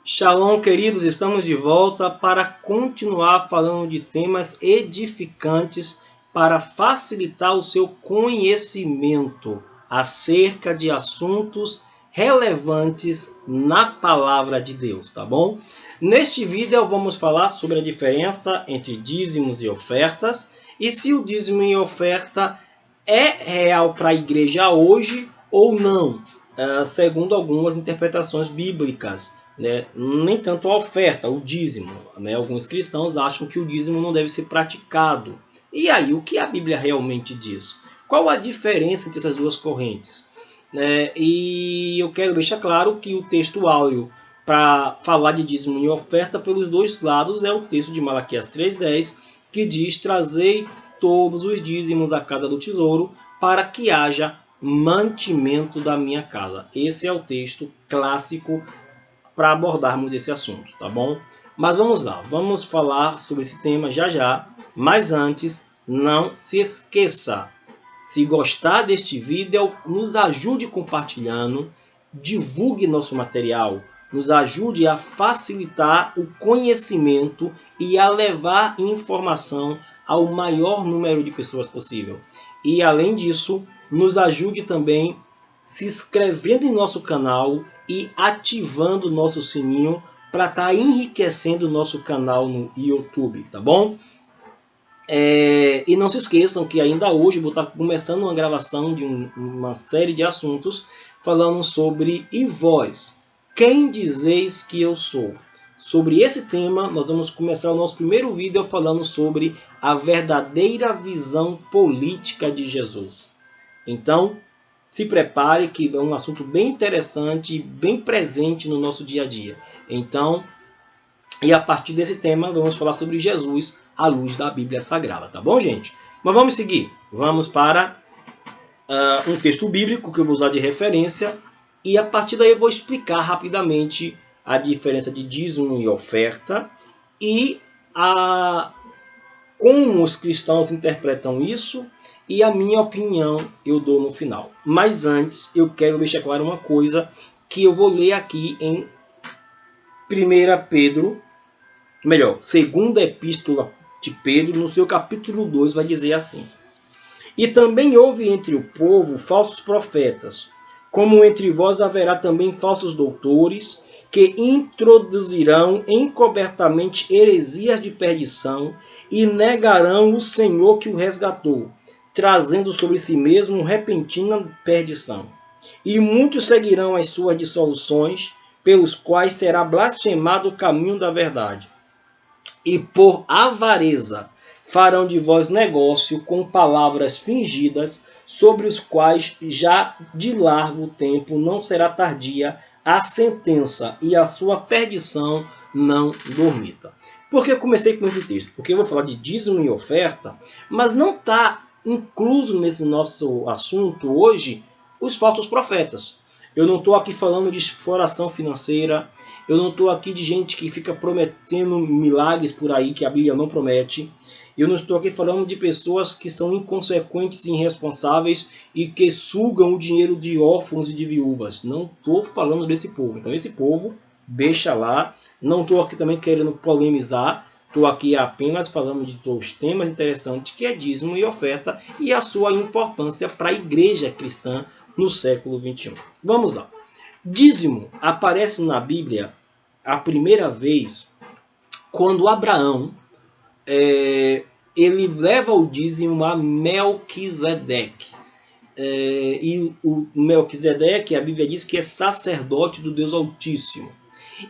Shalom, queridos, estamos de volta para continuar falando de temas edificantes para facilitar o seu conhecimento acerca de assuntos relevantes na palavra de Deus, tá bom? Neste vídeo vamos falar sobre a diferença entre dízimos e ofertas e se o dízimo e oferta é real para a igreja hoje ou não, segundo algumas interpretações bíblicas. Né? Nem tanto a oferta, o dízimo. Né? Alguns cristãos acham que o dízimo não deve ser praticado. E aí, o que a Bíblia realmente diz? Qual a diferença entre essas duas correntes? E eu quero deixar claro que o texto áureo para falar de dízimo e oferta pelos dois lados é o texto de Malaquias 3,10, que diz: trazei todos os dízimos à casa do tesouro, para que haja mantimento da minha casa. Esse é o texto clássico para abordarmos esse assunto, tá bom? Mas vamos lá, vamos falar sobre esse tema já já, mas antes, não se esqueça, se gostar deste vídeo, nos ajude compartilhando, divulgue nosso material, nos ajude a facilitar o conhecimento e a levar informação ao maior número de pessoas possível. E além disso, nos ajude também se inscrevendo em nosso canal e ativando o nosso sininho para estar enriquecendo o nosso canal no YouTube, tá bom? E não se esqueçam que ainda hoje vou estar começando uma gravação de uma série de assuntos falando sobre e vós, quem dizeis que eu sou? Sobre esse tema, nós vamos começar o nosso primeiro vídeo falando sobre a verdadeira visão política de Jesus. Então, se prepare que é um assunto bem interessante, bem presente no nosso dia a dia. Então, e a partir desse tema, vamos falar sobre Jesus à luz da Bíblia Sagrada, tá bom, gente? Mas vamos seguir. Vamos para um texto bíblico que eu vou usar de referência e a partir daí eu vou explicar rapidamente a diferença de dízimo e oferta e como os cristãos interpretam isso e a minha opinião eu dou no final. Mas antes eu quero deixar claro uma coisa que eu vou ler aqui em 1 Pedro, melhor, segunda epístola de Pedro, no seu capítulo 2, vai dizer assim: e também houve entre o povo falsos profetas, como entre vós haverá também falsos doutores, que introduzirão encobertamente heresias de perdição e negarão o Senhor que o resgatou, trazendo sobre si mesmo repentina perdição. E muitos seguirão as suas dissoluções, pelos quais será blasfemado o caminho da verdade. E por avareza farão de vós negócio com palavras fingidas, sobre os quais já de largo tempo não será tardia a sentença, e a sua perdição não dormita. Por que eu comecei com esse texto? Porque eu vou falar de dízimo e oferta, mas não está incluso nesse nosso assunto hoje os falsos profetas. Eu não estou aqui falando de exploração financeira, eu não estou aqui de gente que fica prometendo milagres por aí que a Bíblia não promete. Eu não estou aqui falando de pessoas que são inconsequentes e irresponsáveis e que sugam o dinheiro de órfãos e de viúvas. Não estou falando desse povo. Então esse povo, deixa lá. Não estou aqui também querendo polemizar. Estou aqui apenas falando de dois temas interessantes, que é dízimo e oferta e a sua importância para a igreja cristã no século XXI. Vamos lá. Dízimo aparece na Bíblia a primeira vez quando Abraão ele leva o dízimo a Melquisedeque. E o Melquisedeque, a Bíblia diz que é sacerdote do Deus Altíssimo.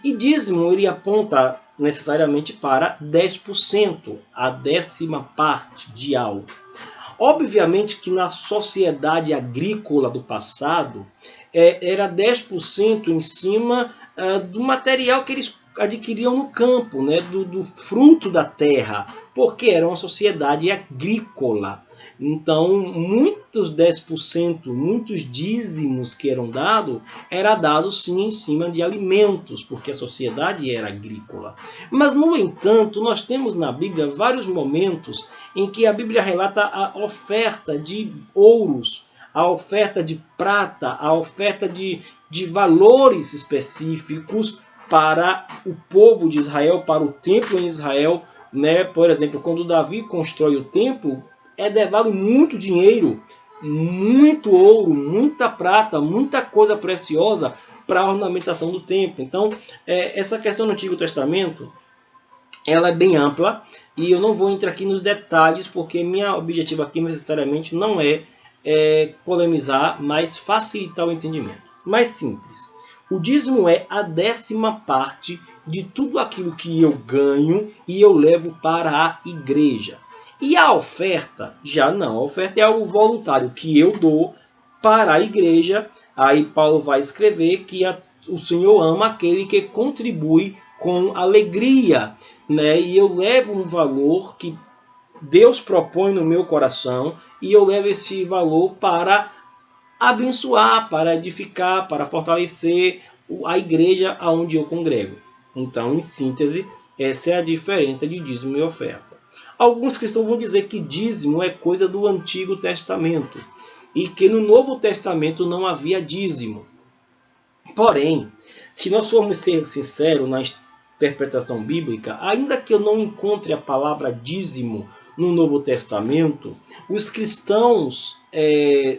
E dízimo ele aponta necessariamente para 10%, a 10ª parte de algo. Obviamente que na sociedade agrícola do passado, era 10% em cima do material que eles adquiriam no campo, né? do fruto da terra, porque era uma sociedade agrícola. Então, muitos 10%, muitos dízimos que eram dados, era dado sim em cima de alimentos, porque a sociedade era agrícola. Mas, no entanto, nós temos na Bíblia vários momentos em que a Bíblia relata a oferta de ouros, a oferta de prata, a oferta de valores específicos para o povo de Israel, para o templo em Israel, né? Por exemplo, quando Davi constrói o templo, é levado muito dinheiro, muito ouro, muita prata, muita coisa preciosa para a ornamentação do templo. Então, essa questão do Antigo Testamento, ela é bem ampla e eu não vou entrar aqui nos detalhes, porque minha objetivo aqui necessariamente não é polemizar, mas facilitar o entendimento. Mais simples. O dízimo é a 10ª parte de tudo aquilo que eu ganho e eu levo para a igreja. E a oferta, já não. A oferta é algo voluntário que eu dou para a igreja. Aí Paulo vai escrever que o Senhor ama aquele que contribui com alegria, né? E eu levo um valor que Deus propõe no meu coração e eu levo esse valor para abençoar, para edificar, para fortalecer a igreja aonde eu congrego. Então, em síntese, essa é a diferença de dízimo e oferta. Alguns cristãos vão dizer que dízimo é coisa do Antigo Testamento e que no Novo Testamento não havia dízimo. Porém, se nós formos ser sinceros na interpretação bíblica, ainda que eu não encontre a palavra dízimo no Novo Testamento, os cristãos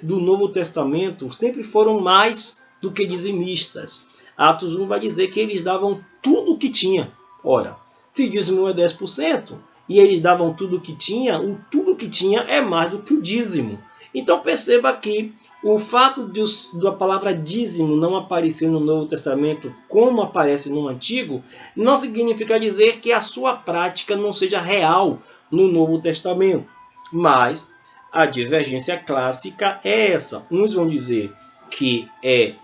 do Novo Testamento sempre foram mais do que dizimistas. Atos 1 vai dizer que eles davam tudo o que tinha. Ora, se dízimo é 10% e eles davam tudo o que tinha, o tudo que tinha é mais do que o dízimo. Então perceba que o fato da palavra dízimo não aparecer no Novo Testamento como aparece no Antigo, não significa dizer que a sua prática não seja real no Novo Testamento. Mas a divergência clássica é essa. Uns vão dizer que é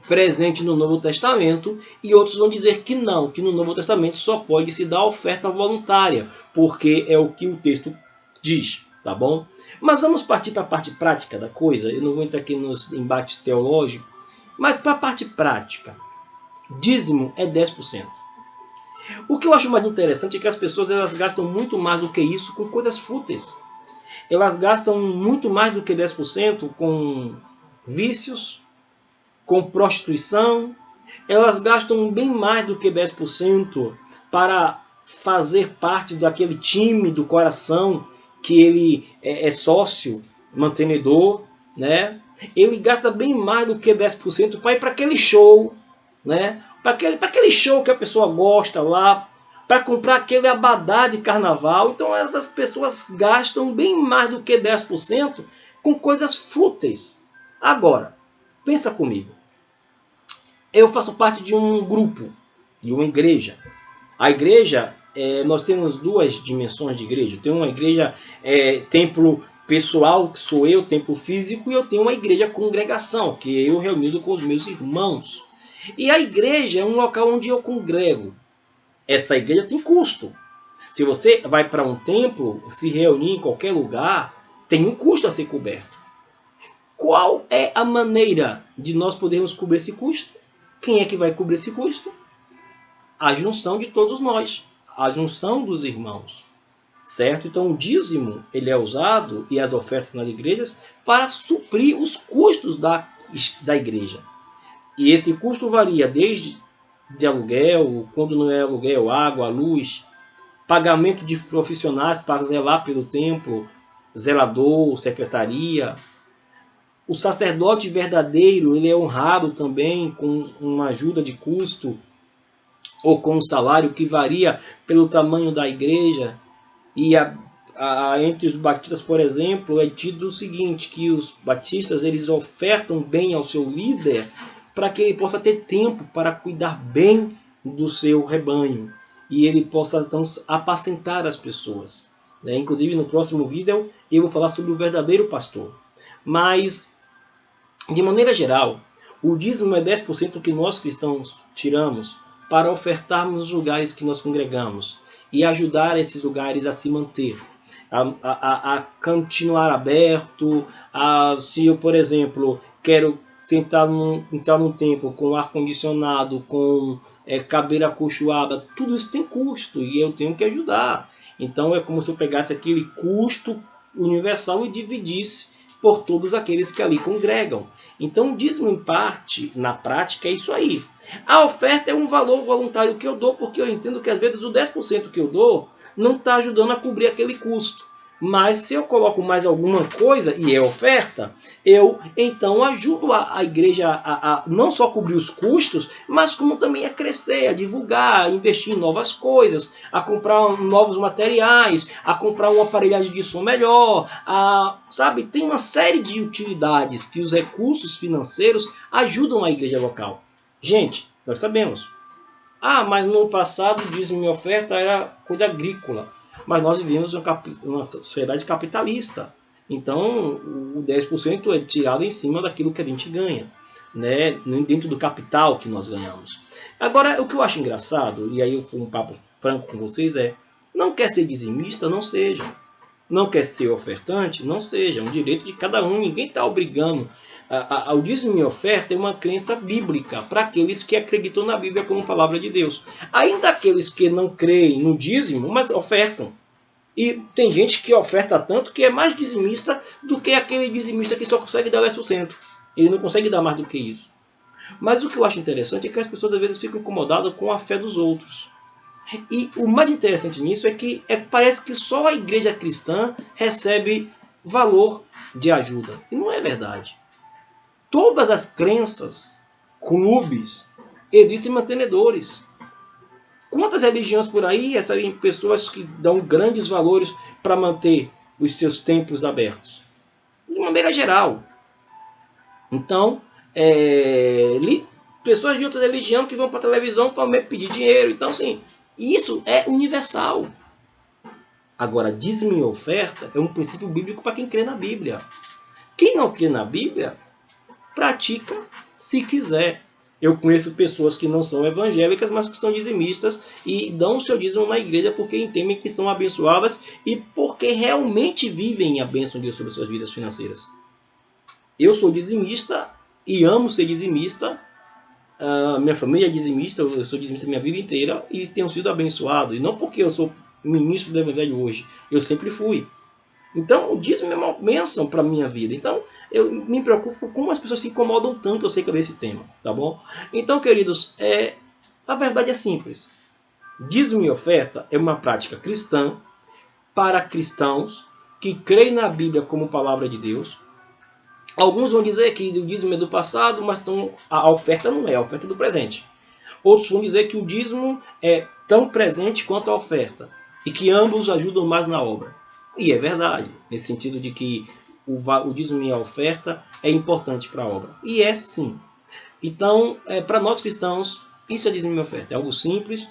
presente no Novo Testamento e outros vão dizer que não, que no Novo Testamento só pode se dar oferta voluntária, porque é o que o texto diz, tá bom? Mas vamos partir para a parte prática da coisa. Eu não vou entrar aqui nos embates teológicos, mas para a parte prática, dízimo é 10%. O que eu acho mais interessante é que as pessoas elas gastam muito mais do que isso com coisas fúteis. Elas gastam muito mais do que 10% com vícios, com prostituição. Elas gastam bem mais do que 10% para fazer parte daquele time do coração que ele é sócio, mantenedor, né? Ele gasta bem mais do que 10% para ir para aquele show, né? Para aquele show que a pessoa gosta lá, para comprar aquele abadá de carnaval. Então essas pessoas gastam bem mais do que 10% com coisas fúteis. Agora, pensa comigo. Eu faço parte de um grupo, de uma igreja. A igreja, nós temos duas dimensões de igreja. Tem uma igreja, templo pessoal, que sou eu, templo físico, e eu tenho uma igreja congregação, que é eu reunido com os meus irmãos. E a igreja é um local onde eu congrego. Essa igreja tem custo. Se você vai para um templo, se reunir em qualquer lugar, tem um custo a ser coberto. Qual é a maneira de nós podermos cobrir esse custo? Quem é que vai cobrir esse custo? A junção de todos nós, a junção dos irmãos, certo? Então o dízimo ele é usado e as ofertas nas igrejas para suprir os custos da igreja. E esse custo varia desde de aluguel, quando não é aluguel, água, luz, pagamento de profissionais para zelar pelo templo, zelador, secretaria. O sacerdote verdadeiro ele é honrado também com uma ajuda de custo ou com um salário que varia pelo tamanho da igreja. E entre os batistas, por exemplo, é dito o seguinte, que os batistas eles ofertam bem ao seu líder para que ele possa ter tempo para cuidar bem do seu rebanho e ele possa então apacentar as pessoas. Inclusive no próximo vídeo eu vou falar sobre o verdadeiro pastor. Mas, de maneira geral, o dízimo é 10% que nós cristãos tiramos para ofertarmos nos lugares que nós congregamos e ajudar esses lugares a se manter, a continuar aberto. Se eu, por exemplo, quero entrar num templo com ar-condicionado, com cadeira acolchoada, tudo isso tem custo e eu tenho que ajudar. Então é como se eu pegasse aquele custo universal e dividisse por todos aqueles que ali congregam. Então, o dízimo em parte, na prática, é isso aí. A oferta é um valor voluntário que eu dou, porque eu entendo que às vezes o 10% que eu dou não está ajudando a cobrir aquele custo. Mas se eu coloco mais alguma coisa, e é oferta, eu então ajudo a igreja a não só cobrir os custos, mas como também a crescer, a divulgar, a investir em novas coisas, a comprar novos materiais, a comprar uma aparelhagem de som melhor, sabe? Tem uma série de utilidades que os recursos financeiros ajudam a igreja local. Gente, nós sabemos. Mas no passado o dízimo e oferta era coisa agrícola. Mas nós vivemos uma sociedade capitalista. Então, o 10% é tirado em cima daquilo que a gente ganha, né? Dentro do capital que nós ganhamos. Agora, o que eu acho engraçado, e aí eu fui um papo franco com vocês, não quer ser dizimista, não seja. Não quer ser ofertante, não seja. É um direito de cada um, ninguém está obrigando. O dízimo e oferta é uma crença bíblica para aqueles que acreditam na Bíblia como palavra de Deus. Ainda aqueles que não creem no dízimo, mas ofertam. E tem gente que oferta tanto que é mais dizimista do que aquele dizimista que só consegue dar 10%. Ele não consegue dar mais do que isso. Mas o que eu acho interessante é que as pessoas às vezes ficam incomodadas com a fé dos outros. E o mais interessante nisso é que parece que só a igreja cristã recebe valor de ajuda. E não é verdade. Todas as crenças, clubes, existem mantenedores. Quantas religiões por aí recebem pessoas que dão grandes valores para manter os seus templos abertos? De maneira geral. Então, pessoas de outras religiões que vão para a televisão para pedir dinheiro. Então, assim, isso é universal. Agora, dízimo e oferta é um princípio bíblico para quem crê na Bíblia. Quem não crê na Bíblia, pratica se quiser. Eu conheço pessoas que não são evangélicas, mas que são dizimistas e dão o seu dízimo na igreja porque entendem que são abençoadas e porque realmente vivem a bênção de Deus sobre suas vidas financeiras. Eu sou dizimista e amo ser dizimista. Minha família é dizimista, eu sou dizimista minha vida inteira e tenho sido abençoado. E não porque eu sou ministro do evangelho hoje, eu sempre fui. Então, o dízimo é uma bênção para a minha vida. Então, eu me preocupo com como as pessoas se incomodam tanto acerca desse tema, tá bom? Então, queridos, a verdade é simples. Dízimo e oferta é uma prática cristã para cristãos que creem na Bíblia como palavra de Deus. Alguns vão dizer que o dízimo é do passado, mas a oferta não é, a oferta é do presente. Outros vão dizer que o dízimo é tão presente quanto a oferta e que ambos ajudam mais na obra. E é verdade, nesse sentido de que o dízimo e a oferta é importante para a obra. E é sim. Então, para nós cristãos, isso é dízimo e oferta. É algo simples,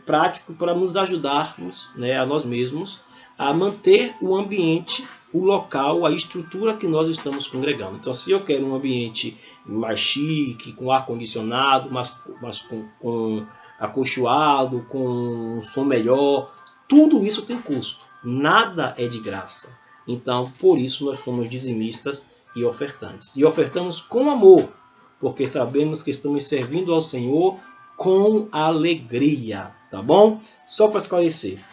prático para nos ajudarmos, né, a nós mesmos a manter o ambiente, o local, a estrutura que nós estamos congregando. Então, se eu quero um ambiente mais chique, com ar-condicionado, mas com acolchoado, com um som melhor, tudo isso tem custo. Nada é de graça. Então, por isso nós somos dizimistas e ofertantes. E ofertamos com amor, porque sabemos que estamos servindo ao Senhor com alegria, tá bom? Só para esclarecer,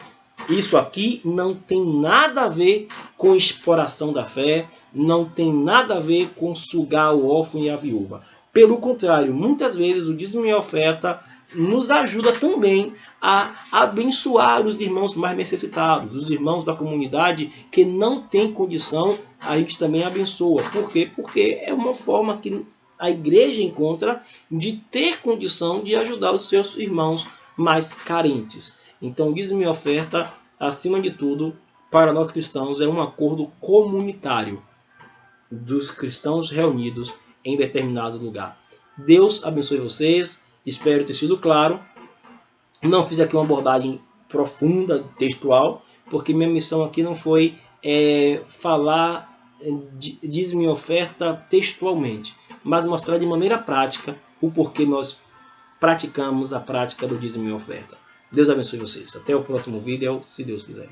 isso aqui não tem nada a ver com exploração da fé, não tem nada a ver com sugar o órfão e a viúva. Pelo contrário, muitas vezes o dízimo e a oferta nos ajuda também a abençoar os irmãos mais necessitados, os irmãos da comunidade que não têm condição, a gente também abençoa. Por quê? Porque é uma forma que a igreja encontra de ter condição de ajudar os seus irmãos mais carentes. Então, dízimo e oferta, acima de tudo, para nós cristãos, é um acordo comunitário dos cristãos reunidos em determinado lugar. Deus abençoe vocês, espero ter sido claro. Não fiz aqui uma abordagem profunda, textual, porque minha missão aqui não foi falar dízimo e oferta textualmente, mas mostrar de maneira prática o porquê nós praticamos a prática do dízimo e oferta. Deus abençoe vocês. Até o próximo vídeo, se Deus quiser.